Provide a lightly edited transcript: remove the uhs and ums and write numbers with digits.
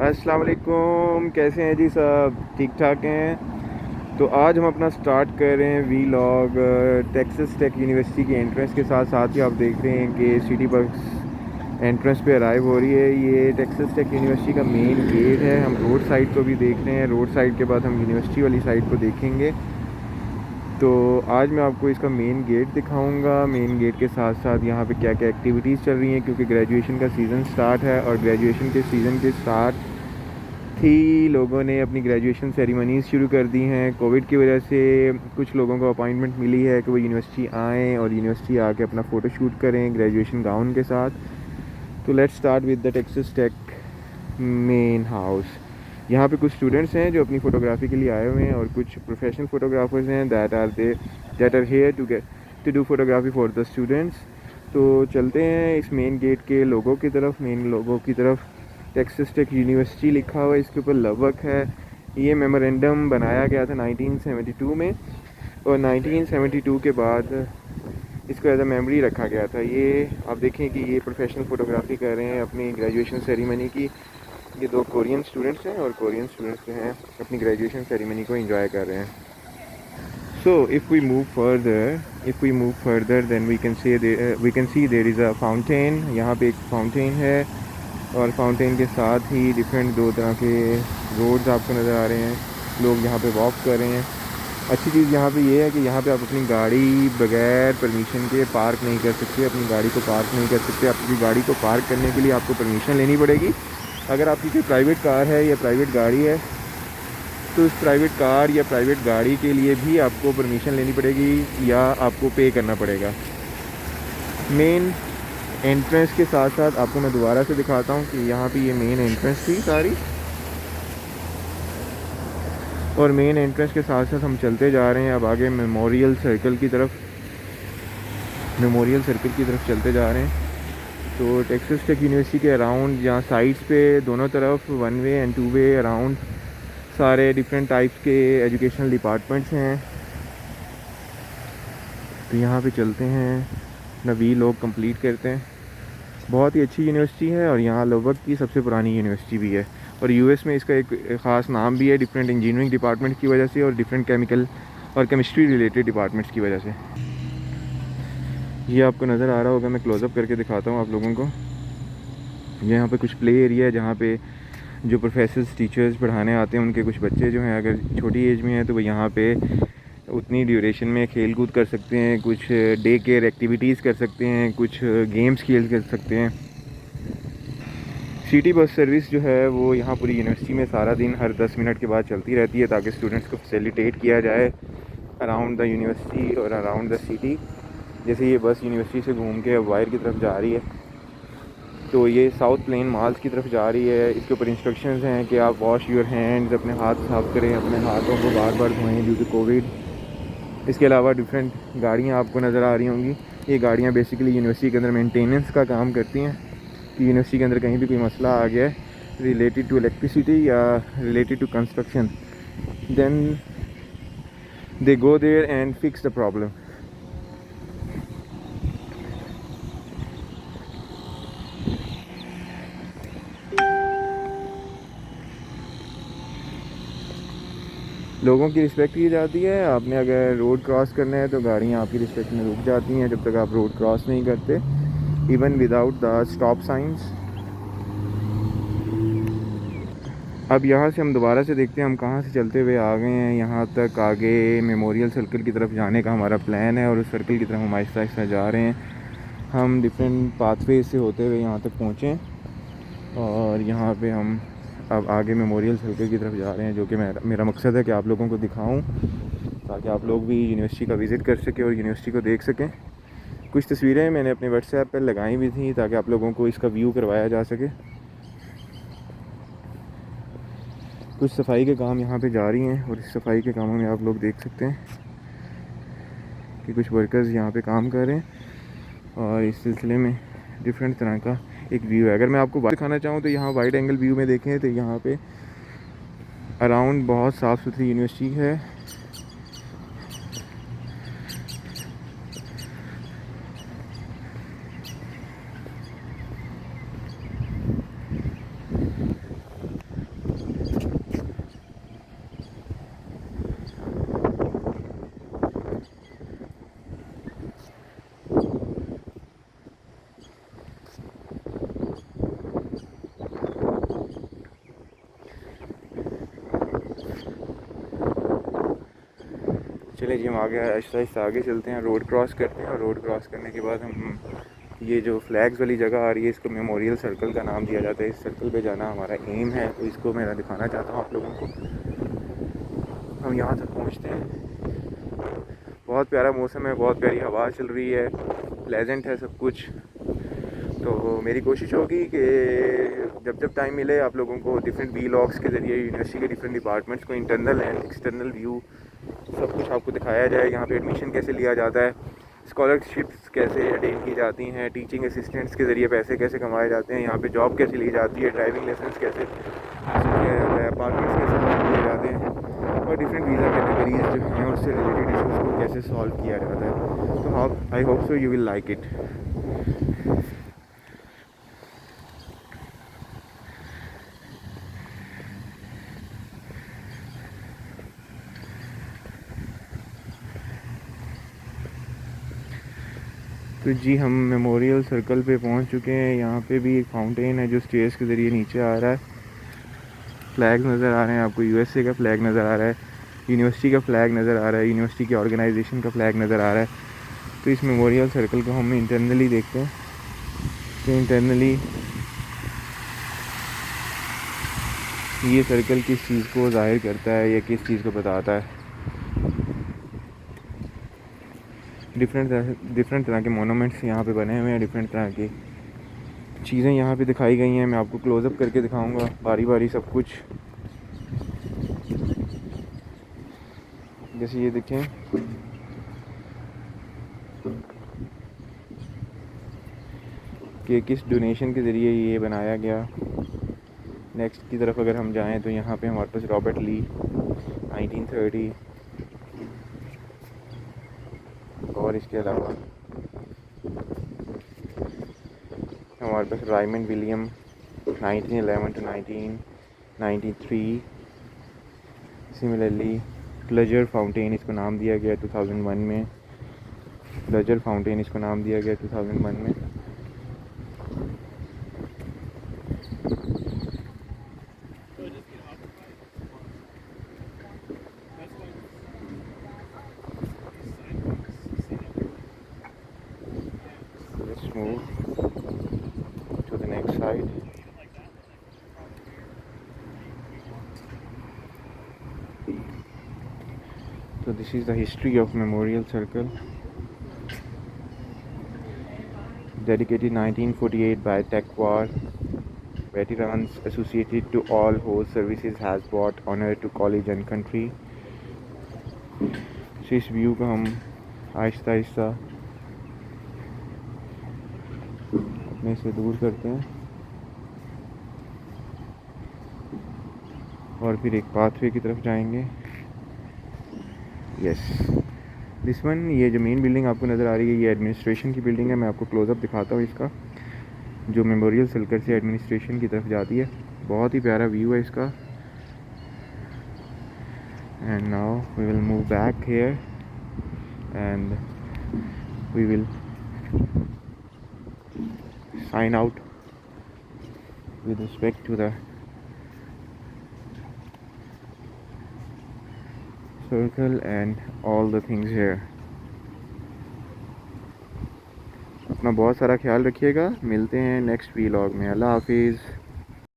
अस्सलाम वालेकुम, कैसे हैं जी सब? ठीक ठाक हैं। तो आज हम अपना स्टार्ट कर रहे हैं वीलॉग टेक्सास टेक यूनिवर्सिटी के एंट्रेंस के साथ। साथ ही आप देख रहे हैं कि सिटी बस एंट्रेंस पे अराइव हो रही है। ये टेक्सास टेक यूनिवर्सिटी का मेन गेट है। हम रोड साइड को भी देख रहे हैं। रोड साइड के बाद हम यूनिवर्सिटी वाली साइड को देखेंगे। तो आज मैं आपको इसका मेन गेट दिखाऊंगा। मेन गेट के साथ साथ यहाँ पे क्या क्या एक्टिविटीज़ चल रही हैं, क्योंकि ग्रेजुएशन का सीज़न स्टार्ट है और ग्रेजुएशन के सीज़न के स्टार्ट थी लोगों ने अपनी ग्रेजुएशन सेरेमनीज़ शुरू कर दी हैं। कोविड की वजह से कुछ लोगों को अपॉइंटमेंट मिली है कि वो यूनिवर्सिटी आएँ और यूनिवर्सिटी आके अपना फ़ोटो शूट करें ग्रेजुएशन गाउन के साथ। तो let's start with the Texas Tech main house. यहाँ पे कुछ स्टूडेंट्स हैं जो अपनी फ़ोटोग्राफी के लिए आए हुए हैं और कुछ प्रोफेशनल फ़ोटोग्राफर्स हैं that are here to do photography for the students. तो चलते हैं इस मेन गेट के लोगों की तरफ। मेन लोगों की तरफ टेक्सास टेक यूनिवर्सिटी लिखा हुआ है, इसके ऊपर लवक है। ये मेमोरेंडम बनाया गया था 1972 में और 1972 के बाद इसको एज अ मेमोरी रखा गया था। ये आप देखें कि ये प्रोफेशनल फ़ोटोग्राफी कर रहे हैं अपनी ग्रेजुएशन सेरेमनी की। ये दो कोरियन स्टूडेंट्स हैं और कोरियन स्टूडेंट्स जो हैं अपनी ग्रेजुएशन सेरेमनी को एंजॉय कर रहे हैं। So if we move further then we can see there is a fountain। यहाँ पे एक फाउंटेन है और फाउंटेन के साथ ही डिफरेंट दो तरह के रोड्स आपको नज़र आ रहे हैं। लोग यहाँ पे वॉक कर रहे हैं। अच्छी चीज़ यहाँ पे ये है कि यहाँ पे आप अपनी गाड़ी बगैर परमिशन के पार्क नहीं कर सकते। अपनी गाड़ी को पार्क नहीं कर सकते। अपनी गाड़ी को पार्क करने के लिए आपको परमिशन लेनी पड़ेगी। अगर आपकी कोई प्राइवेट कार है या प्राइवेट गाड़ी है तो उस प्राइवेट कार या प्राइवेट गाड़ी के लिए भी आपको परमिशन लेनी पड़ेगी या आपको पे करना पड़ेगा। मेन एंट्रेंस के साथ साथ आपको मैं दोबारा से दिखाता हूँ कि यहाँ पे ये मेन एंट्रेंस थी सारी, और मेन एंट्रेंस के साथ साथ हम चलते जा रहे हैं अब आगे मेमोरियल सर्कल की तरफ चलते जा रहे हैं। तो टेक्सास टेक यूनिवर्सिटी के अराउंड जहाँ साइड्स पे दोनों तरफ 1 वे एंड 2 वे अराउंड सारे डिफरेंट टाइप्स के एजुकेशनल डिपार्टमेंट्स हैं। तो यहाँ पे चलते हैं, अपना वीलॉग कंप्लीट करते हैं। बहुत ही अच्छी यूनिवर्सिटी है और यहाँ लगभग की सबसे पुरानी यूनिवर्सिटी भी है और यूएस में इसका एक ख़ास नाम भी है डिफरेंट इंजीनियरिंग डिपार्टमेंट की वजह से और डिफरेंट केमिकल और केमिस्ट्री रिलेटेड डिपार्टमेंट्स की वजह से। ये आपको नज़र आ रहा होगा, मैं क्लोज़अप करके दिखाता हूँ आप लोगों को। यहाँ पे कुछ प्ले एरिया है जहाँ पे जो प्रोफेसर्स टीचर्स पढ़ाने आते हैं उनके कुछ बच्चे जो हैं अगर छोटी एज में हैं तो वो यहाँ पे उतनी ड्यूरेशन में खेल कूद कर सकते हैं, कुछ डे केयर एक्टिविटीज़ कर सकते हैं, कुछ गेम्स खेल कर सकते हैं। सिटी बस सर्विस जो है वो यहाँ पूरी यूनिवर्सिटी में सारा दिन हर 10 मिनट के बाद चलती रहती है ताकि स्टूडेंट्स को फैसिलिटेट किया जाए अराउंड द यूनिवर्सिटी और अराउंड द सिटी। जैसे ये बस यूनिवर्सिटी से घूम के अब वायर की तरफ जा रही है तो ये साउथ प्लेन माल्स की तरफ जा रही है। इसके ऊपर इंस्ट्रक्शंस हैं कि आप वॉश योर हैंड्स, अपने हाथ साफ़ करें, अपने हाथों को बार बार धोएं ड्यू टू कोविड। इसके अलावा डिफरेंट गाड़ियाँ आपको नज़र आ रही होंगी। ये गाड़ियाँ बेसिकली यूनिवर्सिटी के अंदर मेंटेनेंस का काम करती हैं कि यूनिवर्सिटी के अंदर कहीं भी कोई मसला आ गया है रिलेटेड टू इलेक्ट्रिसिटी या related to construction, then they go there and fix the problem. लोगों की रिस्पेक्ट की जाती है। आपने अगर रोड क्रॉस करना है तो गाड़ियाँ आपकी रिस्पेक्ट में रुक जाती हैं जब तक आप रोड क्रॉस नहीं करते, even without the stop science. अब यहाँ से हम दोबारा से देखते हैं हम कहाँ से चलते हुए आ गए हैं। यहाँ तक आगे मेमोरियल सर्कल की तरफ जाने का हमारा प्लान है और उस सर्कल की तरफ हम आहिस्ता आहिस्ता जा रहे हैं। हम डिफरेंट पाथवे से होते हुए यहाँ तक पहुँचे और यहाँ पे हम अब आगे मेमोरियल सर्कल की तरफ जा रहे हैं, जो कि मेरा मकसद है कि आप लोगों को दिखाऊं ताकि आप लोग भी यूनिवर्सिटी का विज़िट कर सकें और यूनिवर्सिटी को देख सकें। कुछ तस्वीरें मैंने अपने व्हाट्सएप पर लगाई भी थी ताकि आप लोगों को इसका व्यू करवाया जा सके। कुछ सफाई के काम यहाँ पे जारी हैं और इस सफाई के कामों में आप लोग देख सकते हैं कि कुछ वर्कर्स यहाँ पे काम कर रहे हैं और इस सिलसिले में डिफरेंट तरह का एक व्यू है। अगर मैं आपको दिखाना चाहूँ तो यहाँ वाइड एंगल व्यू में देखें तो यहाँ पे अराउंड बहुत साफ़ सुथरी यूनिवर्सिटी है। चलिए जी, हम आगे आहिस्ता आहिस्ता आगे चलते हैं, रोड क्रॉस करते हैं और रोड क्रॉस करने के बाद हम ये जो फ्लैग्स वाली जगह आ रही है इसको मेमोरियल सर्कल का नाम दिया जाता है। इस सर्कल पे जाना हमारा एम है, तो इसको मैं दिखाना चाहता हूँ आप लोगों को। हम यहाँ तक पहुँचते हैं, बहुत प्यारा मौसम है, बहुत प्यारी हवा चल रही है, प्लेजेंट है सब कुछ। तो मेरी कोशिश होगी कि जब जब टाइम मिले आप लोगों को डिफरेंट वीलॉग्स के ज़रिए यूनिवर्सिटी के डिफरेंट डिपार्टमेंट्स को इंटरनल एंड एक्सटर्नल व्यू सब कुछ आपको दिखाया जाए। यहाँ पे एडमिशन कैसे लिया जाता है, स्कॉलरशिप्स कैसे अटेन की जाती हैं, टीचिंग असिस्टेंट्स के ज़रिए पैसे कैसे कमाए जाते हैं, यहाँ पे जॉब कैसे ली जाती है, ड्राइविंग लाइसेंस कैसे हासिल किया जाता है, अपार्टमेंट्स कैसे हासिल किए जाते हैं और डिफरेंट वीज़ा कैटेगरीज जो हैं उससे रिलेटेड इशूज़ को कैसे सॉल्व किया जाता है। तो I hope so you will like it. तो जी हम मेमोरियल सर्कल पे पहुंच चुके हैं। यहाँ पे भी एक फाउंटेन है जो स्टेयर्स के ज़रिए नीचे आ रहा है। फ्लैग नज़र आ रहे हैं आपको, यूएसए का फ्लैग नज़र आ रहा है, यूनिवर्सिटी का फ्लैग नज़र आ रहा है, यूनिवर्सिटी की ऑर्गेनाइजेशन का फ्लैग नज़र आ रहा है। तो इस मेमोरियल सर्कल को हम इंटरनली देखते हैं तो इंटरनली ये सर्कल किस चीज़ को ज़ाहिर करता है या किस चीज़ को बताता है। डिफरेंट तरह के मोनूमेंट्स यहाँ पे बने हुए हैं, डिफरेंट तरह की चीज़ें यहाँ पे दिखाई गई हैं। मैं आपको क्लोज़अप करके दिखाऊंगा बारी बारी सब कुछ। जैसे ये देखें, कि किस डोनेशन के ज़रिए ये बनाया गया। नेक्स्ट की तरफ अगर हम जाएं तो यहाँ पे हमारे पास रॉबर्ट ली 1930 और इसके अलावा हमारे पास Raymond William 1911 to 1993। Similarly pleasure fountain इसको नाम दिया गया 2001 में, प्लेजर फाउंटेन इसको नाम दिया गया 2001 में। Let's move to the next side. So this is the history of Memorial Circle, dedicated 1948 by Tech War veterans associated to all whose services has brought honor to college and country। So इस view को हम आहिस्ता आहिस्ता अपने से दूर करते हैं और फिर एक पाथवे की तरफ जाएंगे। यस, दिस वन, ये जो मेन बिल्डिंग आपको नज़र आ रही है ये एडमिनिस्ट्रेशन की बिल्डिंग है। मैं आपको क्लोज़अप दिखाता हूँ इसका, जो मेमोरियल सर्कल से एडमिनिस्ट्रेशन की तरफ जाती है। बहुत ही प्यारा व्यू है इसका। And now we will move back here and we will sign out with respect to the circle and all the things here। अपना बहुत सारा ख्याल रखिएगा, मिलते हैं नेक्स्ट व्लॉग में। अल्लाह हाफिज़।